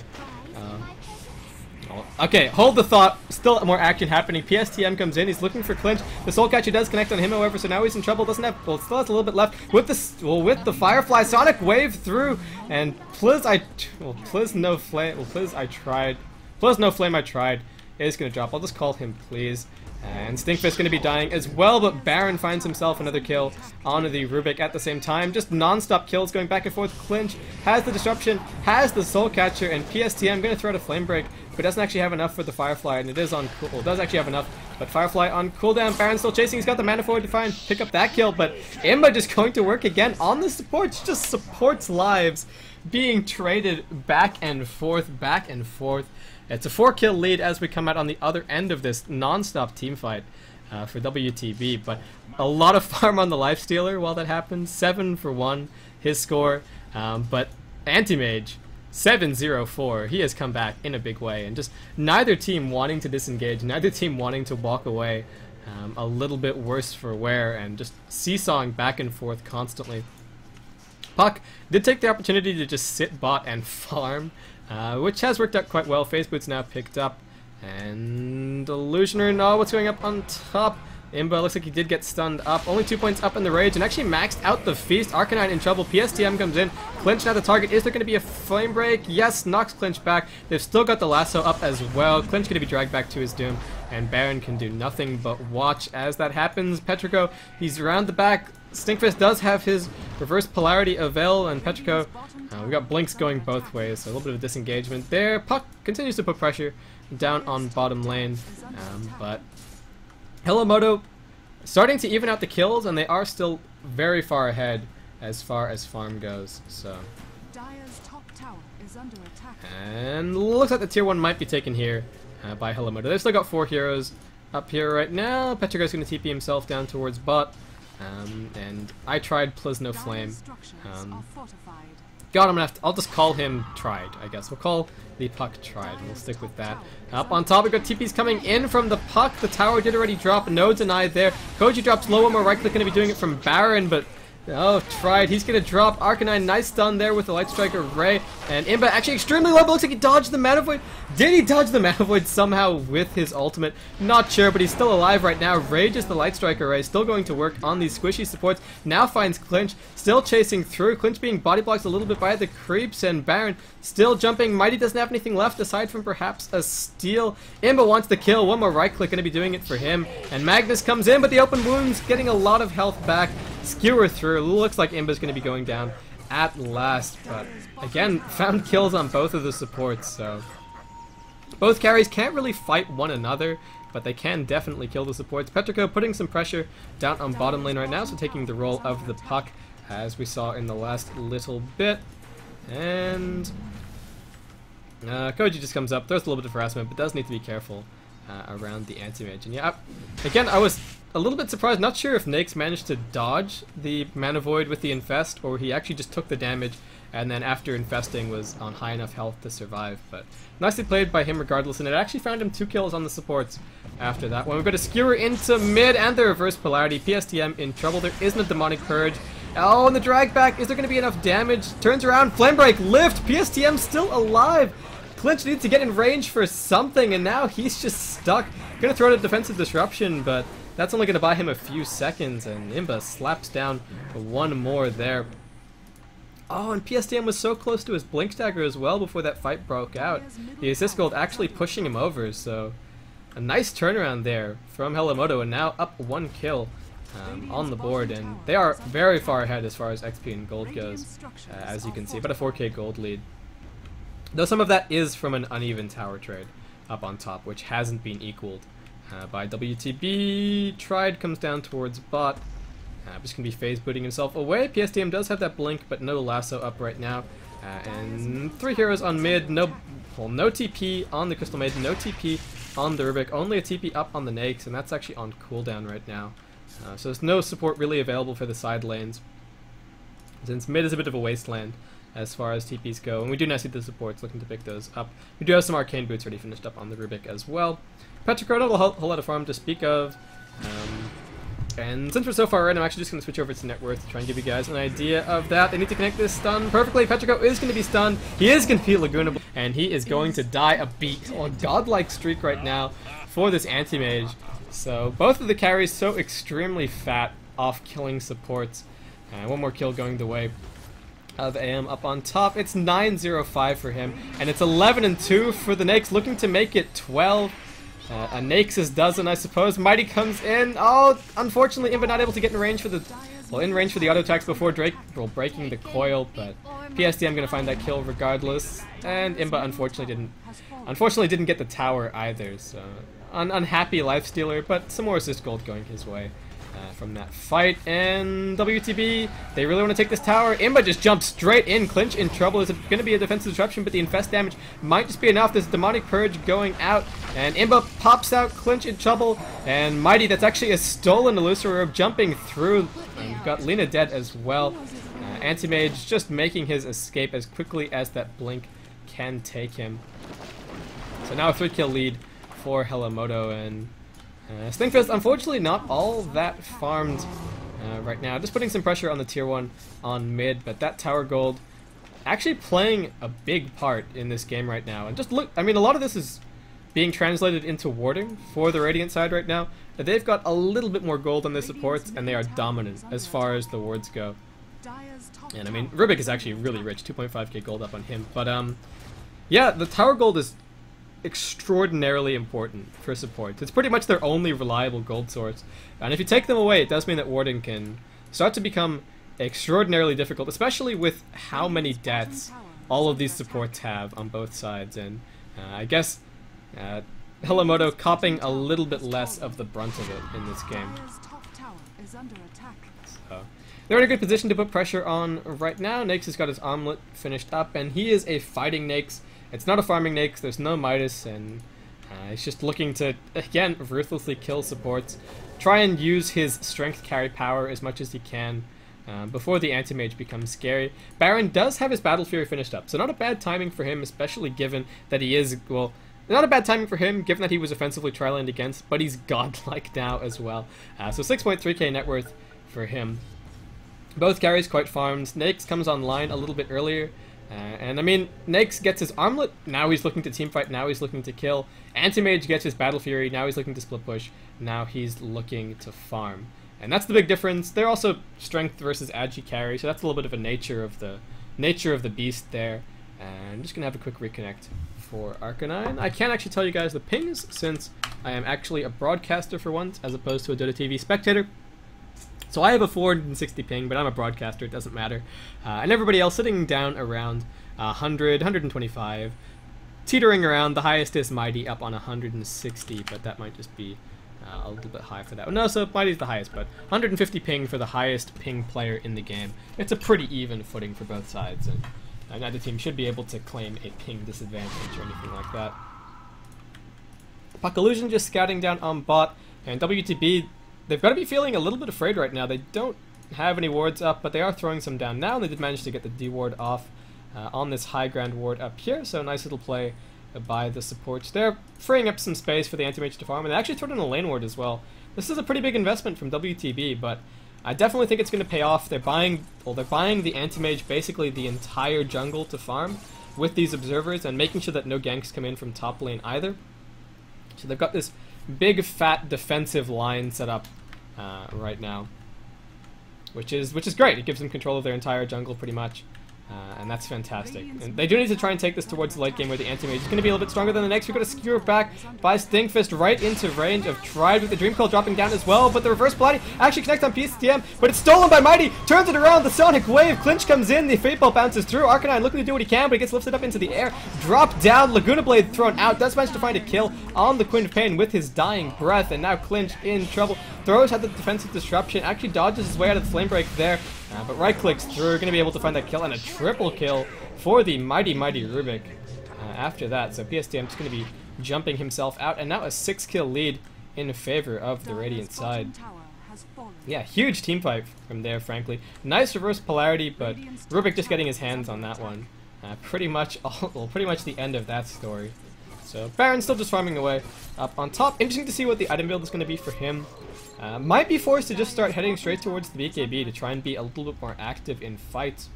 Okay, hold the thought. Still more action happening. PSTM comes in. He's looking for Clinch. The Soul Catcher does connect on him, however, so now he's in trouble. Doesn't have... Well, still has a little bit left. With the Firefly Sonic Wave through, and Pliz no flame I tried. Is going to drop. I'll just call him Please. And Stinkfist going to be dying as well, but Baron finds himself another kill onto the Rubik at the same time. Just non-stop kills going back and forth. Clinch has the disruption, has the Soul Catcher, and PSTM going to throw out a Flame Break, but doesn't actually have enough for the Firefly, and it is on cool. Well, does actually have enough, but Firefly on cooldown. Baron still chasing. He's got the mana forward to try and pick up that kill, but Imba just going to work again on the supports. Just supports lives being traded back and forth, back and forth. It's a 4-kill lead as we come out on the other end of this non-stop team fight for WTB, but a lot of farm on the Lifestealer while that happens. 7 for 1, his score, but Anti-Mage, 7-0-4. He has come back in a big way, and just neither team wanting to disengage, neither team wanting to walk away. A little bit worse for wear, and just seesawing back and forth constantly. Puck did take the opportunity to just sit bot and farm, which has worked out quite well. Phase Boot's now picked up, and Illusioner, no, what's going up on top? Imba looks like he did get stunned up. Only 2 points up in the Rage, and actually maxed out the Feast. Arcanine in trouble. PSTM comes in. Clinch now the target. Is there going to be a Flame Break? Yes, knocks Clinch back. They've still got the lasso up as well. Clinch going to be dragged back to his doom, and Baron can do nothing but watch as that happens. Petrico, he's around the back. Stinkfist does have his reverse polarity avail, and Petrico, we got blinks going both ways, so a little bit of disengagement there. Puck continues to put pressure down on bottom lane, but Hellomoto starting to even out the kills, and they are still very far ahead as far as farm goes. So, Dire's top tower is under attack. And looks like the tier 1 might be taken here by Hellomoto. They've still got 4 heroes up here right now. Petrico's going to TP himself down towards bot. And I tried Plisno Flame. God, I'm gonna have to, I'll just call him Tried, I guess. We'll call the Puck Tried. We'll stick with that. Up on top, we've got TPs coming in from the Puck. The tower did already drop. No denied there. Koji drops low, and more right click going to be doing it from Baron, but Oh, tried. He's going to drop Arcanine. Nice stun there with the Light Striker Ray. And Imba actually extremely low, but looks like he dodged the Mana Void. Did he dodge the Mana Void somehow with his ultimate? Not sure, but he's still alive right now. Rages the Light Striker Ray. Still going to work on these squishy supports. Now finds Clinch. Still chasing through. Clinch being body blocked a little bit by the creeps. And Baron still jumping. Mighty doesn't have anything left aside from perhaps a steal. Imba wants the kill. One more right click. Going to be doing it for him. And Magnus comes in, but the open wounds getting a lot of health back. Skewer through. Looks like Imba's going to be going down at last, but again, found kills on both of the supports, so both carries can't really fight one another, but they can definitely kill the supports. Petrico putting some pressure down on bottom lane right now, so taking the role of the puck, as we saw in the last little bit. And Koji just comes up, throws a little bit of harassment, but does need to be careful around the anti-mage. And yeah, again, I was a little bit surprised, not sure if Nakes managed to dodge the Mana Void with the Infest, or he actually just took the damage and then after infesting was on high enough health to survive. But nicely played by him regardless, and it actually found him 2 kills on the supports after that one. We've got a Skewer into mid and the reverse polarity. PSTM in trouble. There isn't a Demonic Purge. Oh, and the drag back. Is there going to be enough damage? Turns around. Flame Break. Lift. PSTM still alive. Clinch needs to get in range for something, and now he's just stuck. Gonna throw out a defensive disruption, but that's only gonna buy him a few seconds, and Imba slaps down one more there. Oh, and PSTM was so close to his Blink Stagger as well before that fight broke out. The assist gold actually pushing him over, so a nice turnaround there from Hellomoto, and now up 1 kill on the board, and they are very far ahead as far as XP and gold goes, as you can see, about a 4k gold lead. Though some of that is from an uneven tower trade up on top, which hasn't been equaled by WTB. Tried comes down towards bot. Just going to be phase booting himself away. PSTM does have that blink, but no lasso up right now. And 3 heroes on mid. No TP on the Crystal Maiden, no TP on the Rubik. Only a TP up on the Nakes, and that's actually on cooldown right now. So there's no support really available for the side lanes, since mid is a bit of a wasteland as far as TPs go, and we do now see the supports looking to pick those up. We do have some Arcane Boots already finished up on the Rubik as well. Petrico, not a whole lot of farm to speak of. And since we're so far in, I'm actually just going to switch over to net worth to try and give you guys an idea of that. They need to connect this stun perfectly. Petrico is going to be stunned. He is going to be Lagoonable, and he is going to die a beat. A godlike streak right now for this anti-mage. So both of the carries so extremely fat off killing supports. One more kill going the way of AM up on top. It's 9-0-5 for him, and it's 11-2 for the Nakes, looking to make it 12. A Nakes' dozen, I suppose. Mighty comes in. Oh, unfortunately, Imba not able to get in range for the auto attacks before breaking the coil, but PSTM gonna find that kill regardless. And Imba unfortunately didn't get the tower either. So unhappy lifestealer, but some more assist gold going his way from that fight. And WTB, they really want to take this tower. Imba just jumps straight in. Clinch in trouble. Is going to be a defensive disruption, but the infest damage might just be enough. There's Demonic Purge going out, and Imba pops out. Clinch in trouble, and Mighty, that's actually a stolen Illusory Orb, jumping through. And we've got Lina dead as well. Anti-Mage just making his escape as quickly as that blink can take him. So now a 3-kill lead for Hellomoto, and Stingfist, unfortunately, not all that farmed right now. Just putting some pressure on the tier 1 on mid, but that tower gold actually playing a big part in this game right now. And just look, I mean, a lot of this is being translated into warding for the Radiant side right now. They've got a little bit more gold on their supports, and they are dominant as far as the wards go. And I mean, Rubik is actually really rich, 2.5k gold up on him. But yeah, the tower gold is extraordinarily important for support. It's pretty much their only reliable gold source, and if you take them away, it does mean that warding can start to become extraordinarily difficult, especially with how many deaths all of these supports have on both sides. And I guess Hellomoto copping a little bit less of the brunt of it in this game. So they're in a good position to put pressure on right now. Nakes has got his armlet finished up, and he is a fighting Nakes. It's not a farming Nakes, there's no Midas, and he's just looking to, again, ruthlessly kill supports. Try and use his strength carry power as much as he can before the anti-mage becomes scary. Baron does have his Battle Fury finished up, so not a bad timing for him, especially given that he is, well, not a bad timing for him, given that he was offensively tri-laned against, but he's godlike now as well. So 6.3k net worth for him. Both carries quite farmed. Nakes comes online a little bit earlier. And I mean, Nakes gets his armlet, now he's looking to teamfight, now he's looking to kill. Anti-Mage gets his Battle Fury, now he's looking to split push, now he's looking to farm. And that's the big difference. They're also strength versus agi carry, so that's a little bit of a nature of the beast there. And I'm just gonna have a quick reconnect for Arcanine. I can't actually tell you guys the pings since I am actually a broadcaster for once as opposed to a Dota TV spectator. So I have a 460 ping, but I'm a broadcaster, it doesn't matter. And everybody else sitting down around 100, 125, teetering around. The highest is Mighty up on 160, but that might just be a little bit high for that. No, so Mighty's the highest, but 150 ping for the highest ping player in the game. It's a pretty even footing for both sides, and neither team should be able to claim a ping disadvantage or anything like that. Puck Illusion just scouting down on bot, and WTB, they've got to be feeling a little bit afraid right now. They don't have any wards up, but they are throwing some down now. They did manage to get the D ward off on this high ground ward up here, so nice little play by the supports. They're freeing up some space for the anti-mage to farm, and they actually throw in a lane ward as well. This is a pretty big investment from WTB, but I definitely think it's going to pay off. They're buying the anti-mage, basically the entire jungle to farm with these observers, and making sure that no ganks come in from top lane either. So they've got this big fat defensive line set up right now, which is great. It gives them control of their entire jungle pretty much, and that's fantastic. And they do need to try and take this towards the late game where the anti-mage is going to be a little bit stronger than the next. We've got to skewer back by Stinkfist right into range of Tried with the Dream Coil dropping down as well, but the reverse polarity actually connects on PSTM, but it's stolen by Mighty, turns it around, the Sonic Wave, Clinch comes in, the Fate Ball bounces through, Arcanine looking to do what he can, but he gets lifted up into the air, dropped down, Laguna Blade thrown out, does manage to find a kill on the Queen of Pain with his dying breath, and now Clinch in trouble, throws out the defensive disruption, actually dodges his way out of the Flame Break there, but right clicks through, going to be able to find that kill, and a triple kill for the mighty Rubik after that. So PSTM just going to be jumping himself out, and now a 6-kill lead in favor of the Radiant side. Yeah, huge team fight from there, frankly. Nice reverse polarity, but Rubik just getting his hands on that one. Pretty much the end of that story. So Baron still just farming away up on top. Interesting to see what the item build is going to be for him. Might be forced to just start heading straight towards the BKB to try and be a little bit more active in fights,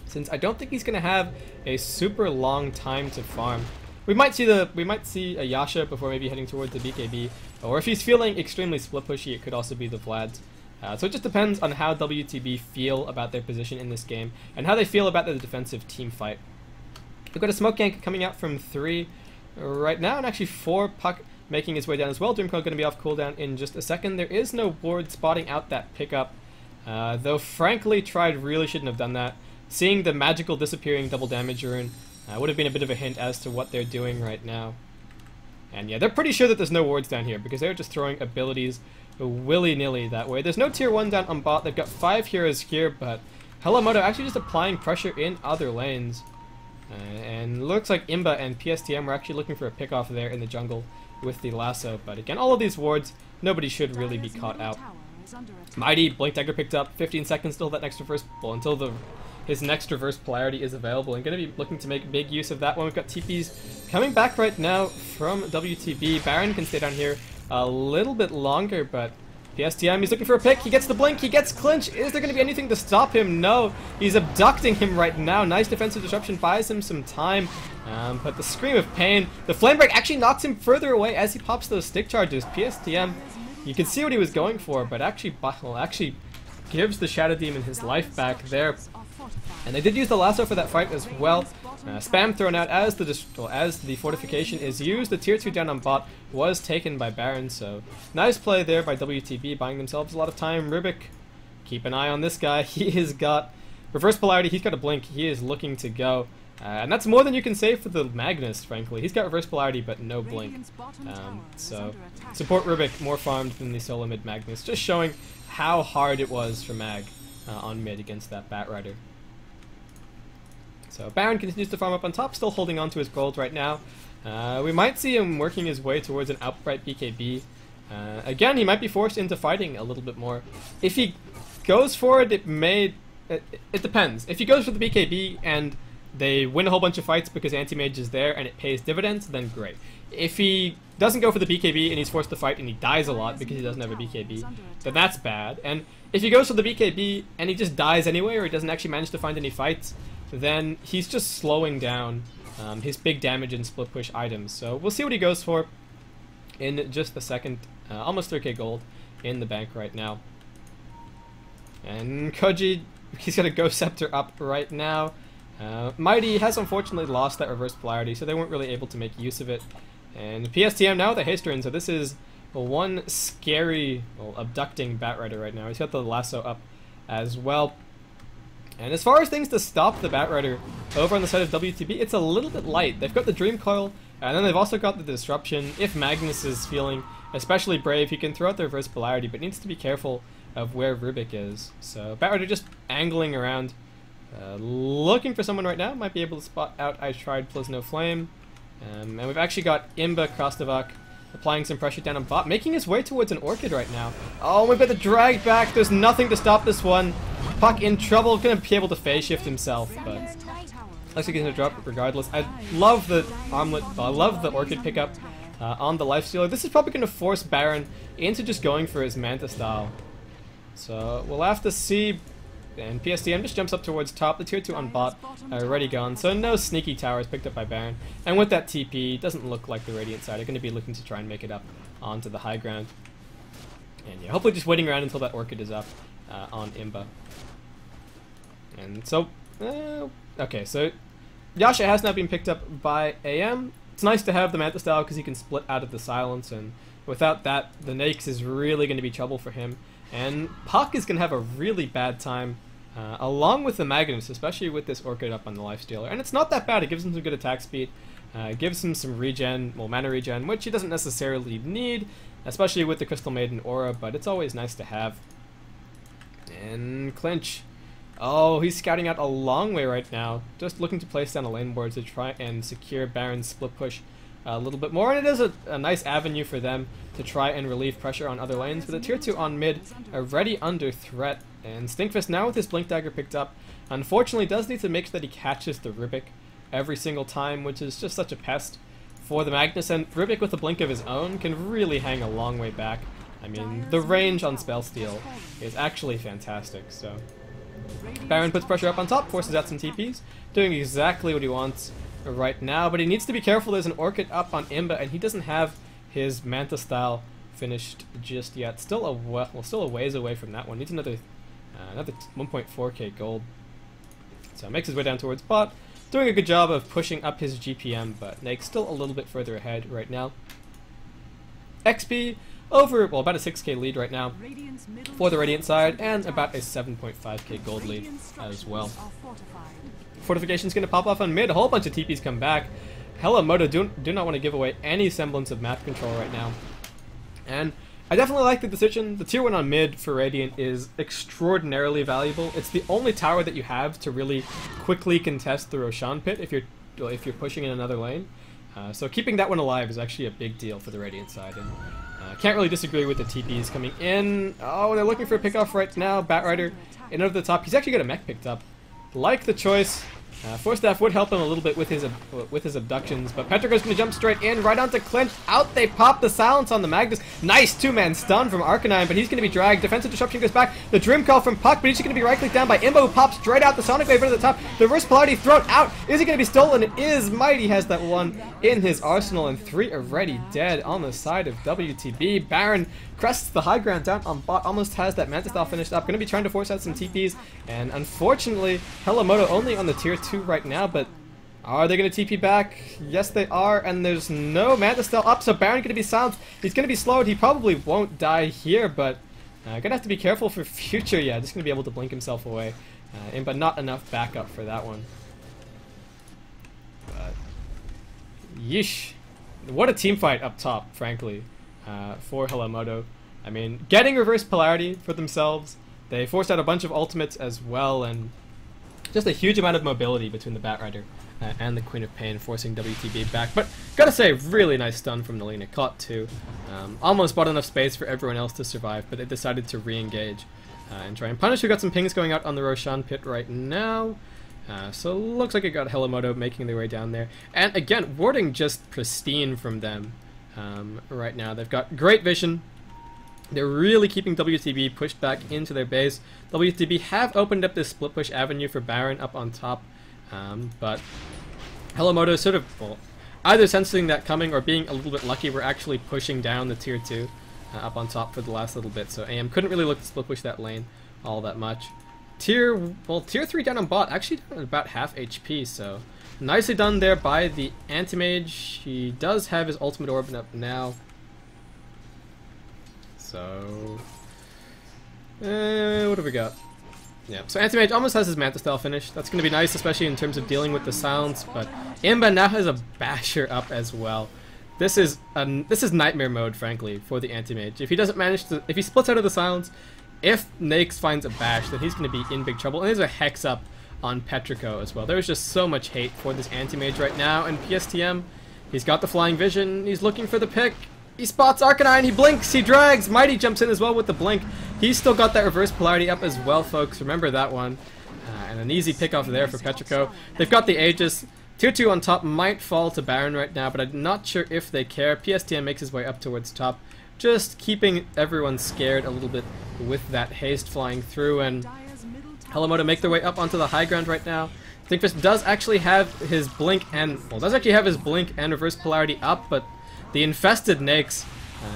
since I don't think he's going to have a super long time to farm. We might see a Yasha before maybe heading towards the BKB, or if he's feeling extremely split pushy, it could also be the Vlad. So it just depends on how WTB feel about their position in this game and how they feel about the defensive team fight. We've got a smoke gank coming out from 3 right now, and actually 4 Puck making his way down as well. Dreamcoil going to be off cooldown in just a second. There is no ward spotting out that pickup, though frankly Tried really shouldn't have done that. Seeing the magical disappearing double damage rune would have been a bit of a hint as to what they're doing right now. And yeah, they're pretty sure that there's no wards down here because they're just throwing abilities willy-nilly that way. There's no tier 1 down on bot. They've got 5 heroes here, but Hellomoto actually just applying pressure in other lanes. And looks like Imba and PSTM were actually looking for a pick off there in the jungle with the lasso, but again, all of these wards, nobody should really be caught out. Mighty, Blink Dagger picked up, 15 seconds till that next reverse, well, until his next reverse polarity is available, and going to be looking to make big use of that one. We've got TPs coming back right now from WTB. Baron can stay down here a little bit longer, but PSTM, he's looking for a pick, he gets the blink, he gets Clinch. Is there going to be anything to stop him? No, he's abducting him right now. Nice defensive disruption, buys him some time, but the Scream of Pain, the Flame Break actually knocks him further away as he pops those stick charges. PSTM, you can see what he was going for, but actually gives the Shadow Demon his life back there. And they did use the lasso for that fight as well. Spam thrown out as the fortification is used. The tier 2 down on bot was taken by Baron, so nice play there by WTB, buying themselves a lot of time. Rubik, keep an eye on this guy. He has got reverse polarity, he's got a blink, he is looking to go. And that's more than you can say for the Magnus, frankly. He's got reverse polarity, but no blink. So support Rubik more farmed than the solo mid Magnus, just showing how hard it was for Mag on mid against that Batrider. So Baron continues to farm up on top, still holding on to his gold right now. We might see him working his way towards an outright BKB. Again, he might be forced into fighting a little bit more. If he goes for it, it depends. If he goes for the BKB and they win a whole bunch of fights because anti-mage is there and it pays dividends, then great. If he doesn't go for the BKB and he's forced to fight and he dies a lot because he doesn't have a BKB, then that's bad. And if he goes for the BKB and he just dies anyway, or he doesn't actually manage to find any fights, then he's just slowing down his big damage and split push items. So we'll see what he goes for in just a second. Almost 3k gold in the bank right now. And Koji, he's got a Ghost Scepter up right now. Mighty has unfortunately lost that reverse polarity, so they weren't really able to make use of it. And PSTM now with the haste rune, so this is one scary, well, abducting Batrider right now. He's got the lasso up as well. And as far as things to stop the Batrider over on the side of WTB, it's a little bit light. They've got the Dream Coil, and then they've also got the Disruption. If Magnus is feeling especially brave, he can throw out the reverse polarity, but needs to be careful of where Rubik is. So Batrider just angling around, looking for someone right now. Might be able to spot out I Tried plus No Flame. And we've actually got Imba Krasnivak applying some pressure down on bot, making his way towards an Orchid right now. Oh, we've got the drag back. There's nothing to stop this one. Puck in trouble, gonna be able to phase shift himself, but looks like he's gonna drop regardless. I love the armlet, I love the Orchid pickup on the Lifestealer. This is probably gonna force Baron into just going for his Manta style. So we'll have to see. And PSTM just jumps up towards top. The tier 2 on bot are already gone, so no sneaky towers picked up by Baron. And with that TP, it doesn't look like the Radiant side are going to be looking to try and make it up onto the high ground. And yeah, hopefully just waiting around until that Orchid is up on Imba. And so, okay, so Yasha has now been picked up by AM. It's nice to have the Manta style because he can split out of the silence, and without that, the Nakes is really going to be trouble for him. And Puck is going to have a really bad time, along with the Magnus, especially with this Orchid up on the Lifestealer. And it's not that bad. It gives him some good attack speed, gives him some regen, well, mana regen, which he doesn't necessarily need, especially with the Crystal Maiden aura, but it's always nice to have. And Clinch. Oh, he's scouting out a long way right now, just looking to place down a lane board to try and secure Baron's split push a little bit more, and it is a nice avenue for them to try and relieve pressure on other lanes. But the tier 2 on mid already under threat, and Stinkfist now with his Blink Dagger picked up, unfortunately does need to make sure that he catches the Rubik every single time, which is just such a pest for the Magnus, and Rubik with a blink of his own can really hang a long way back. I mean, the range on Spell Steal is actually fantastic, so Baron puts pressure up on top, forces out some TPs, doing exactly what he wants right now, but he needs to be careful. There's an Orchid up on Imba, and he doesn't have his Manta style finished just yet. Still a ways away from that one. Needs another 1.4k gold. So makes his way down towards bot, doing a good job of pushing up his GPM, but Nake's still a little bit further ahead right now. XP over, well, about a 6k lead right now for the Radiant side, and about a 7.5k gold lead as well. Fortification's going to pop off on mid. A whole bunch of TPs come back. Hellomoto do not want to give away any semblance of map control right now. And I definitely like the decision. The tier 1 on mid for Radiant is extraordinarily valuable. It's the only tower that you have to really quickly contest the Roshan pit if you're pushing in another lane. So keeping that one alive is actually a big deal for the Radiant side. And can't really disagree with the TPs coming in. Oh, they're looking for a pickoff right now. Batrider in over the top. He's actually got a mech picked up. Like the choice. Force Staff would help him a little bit with his abductions, but Petrico's going to jump straight in, right onto Clinch. Out they pop the silence on the Magnus. Nice two-man stun from Arcanine, but he's going to be dragged. Defensive Disruption goes back. The Dream Call from Puck, but he's going to be right-clicked down by Imbo, who pops straight out. The Sonic Wave into the top. The reverse polarity thrown out. Is he going to be stolen? It is. Mighty has that one in his arsenal, and 3 already dead on the side of WTB. Baron crests the high ground down on bot, almost has that Manta style finished up. Going to be trying to force out some TPs, and unfortunately, Hellomoto only on the tier 2 right now, but are they going to TP back? Yes, they are, and there's no Manta style up, so Baron going to be silenced. He's going to be slowed. He probably won't die here, but going to have to be careful for future. Yeah, just going to be able to blink himself away, but not enough backup for that one. But yeesh. What a team fight up top, frankly. For Hellomoto. I mean, getting reverse polarity for themselves. They forced out a bunch of ultimates as well, and just a huge amount of mobility between the Batrider and the Queen of Pain, forcing WTB back. But gotta say, really nice stun from Nalina. Caught 2. Almost bought enough space for everyone else to survive, but they decided to re-engage and try and punish. We got some pings going out on the Roshan pit right now. So looks like it got Hellomoto making their way down there. And again, warding just pristine from them right now. They've got great vision. They're really keeping WTB pushed back into their base. WTB have opened up this split push avenue for Baron up on top, but Hellomoto is sort of, well, either sensing that coming or being a little bit lucky. We're actually pushing down the tier 2 up on top for the last little bit, so AM couldn't really look to split push that lane all that much. Tier 3 down on bot, actually down at about half HP, so nicely done there by the Anti-Mage. He does have his ultimate orb up now. So, what have we got? Yeah, so Anti-Mage almost has his Manta Style finished. That's going to be nice, especially in terms of dealing with the silence, but Imba now has a Basher up as well. This is nightmare mode, frankly, for the Anti-Mage. If he doesn't manage to, if he splits out of the silence, if Nakes finds a Bash, then he's going to be in big trouble. And there's a Hex up on Petrico as well. There's just so much hate for this Anti-Mage right now, and PSTM, he's got the Flying Vision, he's looking for the pick. He spots Arcanine, he blinks, he drags, Mighty jumps in as well with the blink. He's still got that reverse polarity up as well, folks. Remember that one. And an easy pick off there for Petrico. They've got the Aegis. Tier 2 on top might fall to Baron right now, but I'm not sure if they care. PSTM makes his way up towards top, just keeping everyone scared a little bit with that haste flying through, and Hellomoto make their way up onto the high ground right now. Stinkfist does actually have his blink and, well, does actually have his blink and reverse polarity up, but the infested Nakes,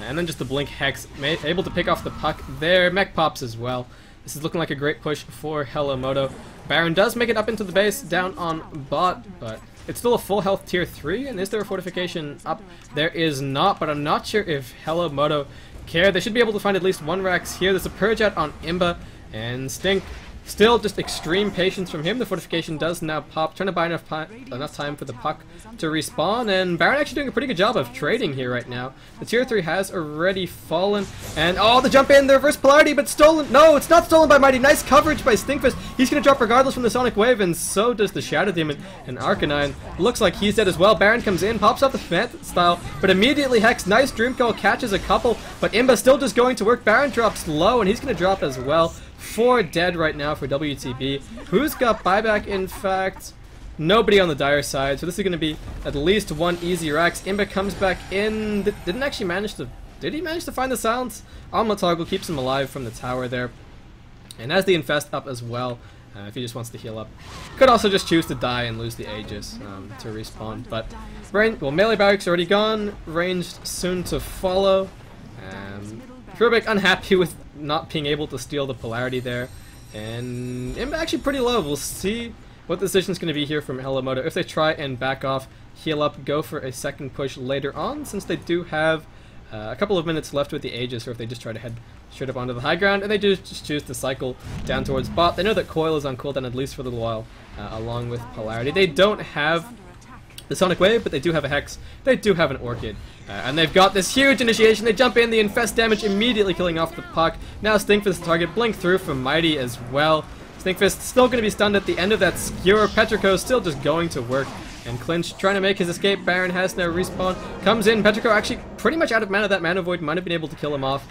and then just the blink Hex, able to pick off the puck there. Mech pops as well. This is looking like a great push for Hellomoto. Baron does make it up into the base, down on bot, but it's still a full health tier 3, and is there a fortification up? There is not, but I'm not sure if Hellomoto care. They should be able to find at least one Rax here. There's a Purge out on Imba, and Stink, still just extreme patience from him. The fortification does now pop, trying to buy enough time for the puck to respawn, and Baron actually doing a pretty good job of trading here right now. The tier 3 has already fallen, and oh, the jump in, the reverse polarity, but stolen. No, it's not stolen by Mighty. Nice coverage by Stinkfist. He's going to drop regardless from the Sonic Wave, and so does the Shadow Demon, and Arcanine looks like he's dead as well. Baron comes in, pops up the Phantom style, but immediately Hex, nice Dream Coil, catches a couple, but Imba still just going to work. Baron drops low, and he's going to drop as well. 4 dead right now for WTB. Who's got buyback? In fact, nobody on the Dire side, so this is going to be at least one easy Rax. Imba comes back in. Didn't actually manage to... Did he manage to find the silence? Omelette Toggle keeps him alive from the tower there. And has the Infest up as well, if he just wants to heal up. Could also just choose to die and lose the Aegis to respawn. But, melee barracks already gone. Ranged soon to follow. Rubik unhappy with not being able to steal the polarity there, and Imba actually pretty low. We'll see what the decision's going to be here from Hellomoto. If they try and back off, heal up, go for a second push later on, since they do have a couple of minutes left with the Aegis, or if they just try to head straight up onto the high ground, and they do just choose to cycle down towards bot. They know that Coil is on cooldown at least for a little while, along with polarity. They don't have the Sonic Wave, but they do have a Hex, they do have an Orchid, and they've got this huge initiation. They jump in, the Infest damage immediately killing off the puck. Now Stinkfist target, blink through from Mighty as well. Stinkfist still going to be stunned at the end of that skewer. Petrico still just going to work, and Clinch trying to make his escape. Baron has now respawn, comes in. Petrico actually pretty much out of mana. That Mana Void might have been able to kill him off,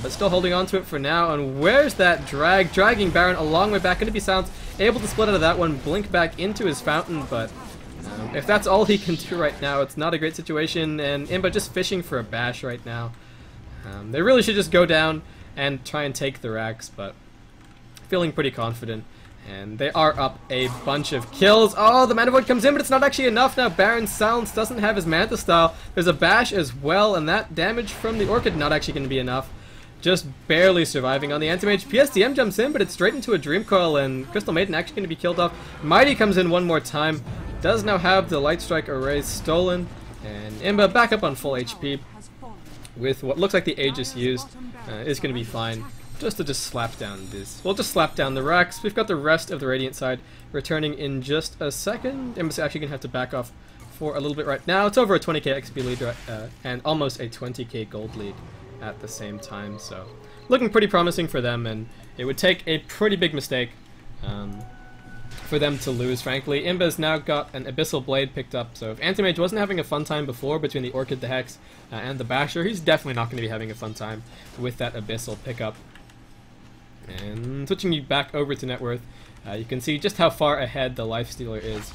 but still holding on to it for now. And where's that drag? Dragging Baron a long way back, going to be silenced, able to split out of that one, blink back into his fountain, but if that's all he can do right now, it's not a great situation, and Imba just fishing for a Bash right now. They really should just go down and try and take the Rax, but feeling pretty confident, and they are up a bunch of kills. Oh, the Mana Void comes in, but it's not actually enough now. Baron's silence doesn't have his Manta Style. There's a Bash as well, and that damage from the Orchid not actually going to be enough. Just barely surviving on the Anti-Mage. PSTM jumps in, but it's straight into a Dream Coil, and Crystal Maiden actually going to be killed off. Mighty comes in one more time. Does now have the Light Strike Array stolen, and Imba back up on full HP with what looks like the Aegis used. Is going to be fine. Just slap down this. We'll just slap down the Rax. We've got the rest of the Radiant side returning in just a second. Imba's actually going to have to back off for a little bit right now. It's over a 20k XP lead and almost a 20k gold lead at the same time. So looking pretty promising for them, and it would take a pretty big mistake for them to lose, frankly. Imba's now got an Abyssal Blade picked up, so if Anti-Mage wasn't having a fun time before between the Orchid, the Hex, and the Basher, he's definitely not going to be having a fun time with that Abyssal pickup. And switching you back over to net worth, you can see just how far ahead the lifestealer is.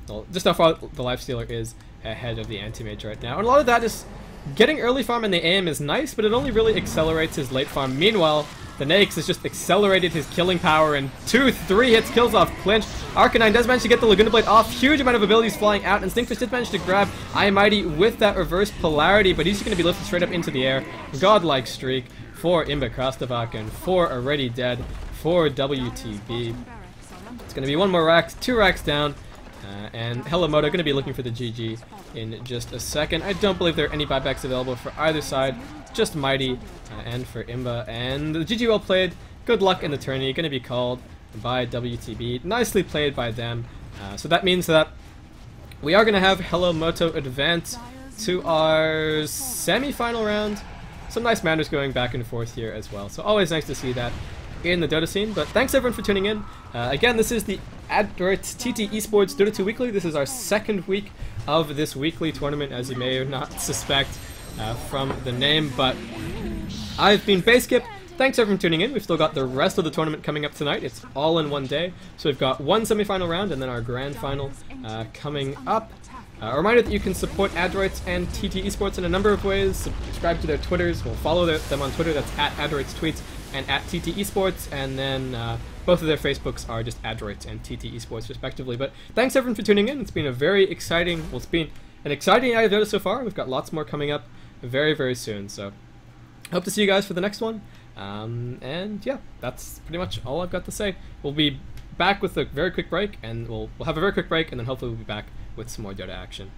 Well, just how far the lifestealer is ahead of the anti-mage right now. And a lot of that is getting early farm in the AM is nice, but it only really accelerates his late farm. Meanwhile, the Nakes has just accelerated his killing power, and 2-3 hits kills off Clinch. Arcanine does manage to get the Laguna Blade off. Huge amount of abilities flying out, and Stinkfish did manage to grab Mighty with that reverse polarity, but he's just going to be lifted straight up into the air. Godlike streak for Imba Krastavak and for Already Dead for WTB. It's going to be one more rack, 2 racks down, and Hellomoto going to be looking for the GG in just a second. I don't believe there are any buybacks available for either side, just Mighty and for Imba. And the GG well played. Good luck in the tourney, going to be called by WTB. Nicely played by them. So that means that we are going to have Hellomoto advance to our semi-final round. Some nice manners going back and forth here as well. So always nice to see that in the Dota scene. But thanks everyone for tuning in. Again, this is the Adroit TT Esports Dota 2 Weekly. This is our second week of this weekly tournament, as you may or not suspect from the name. But I've been Baseskip. Thanks everyone for tuning in. We've still got the rest of the tournament coming up tonight. It's all in one day. So we've got one semi-final round and then our grand final coming up. A reminder that you can support Adroits and TT Esports in a number of ways. Subscribe to their Twitters, or follow them on Twitter. That's at Adroits Tweets and at TT Esports. And then both of their Facebooks are just Adroits and TT Esports respectively. But thanks everyone for tuning in. It's been a very exciting, well, it's been an exciting night of Dota so far. We've got lots more coming up very, very soon. So hope to see you guys for the next one. And yeah, that's pretty much all I've got to say. We'll be back with a very quick break, and we'll have a very quick break, and then hopefully we'll be back with some more Dota action.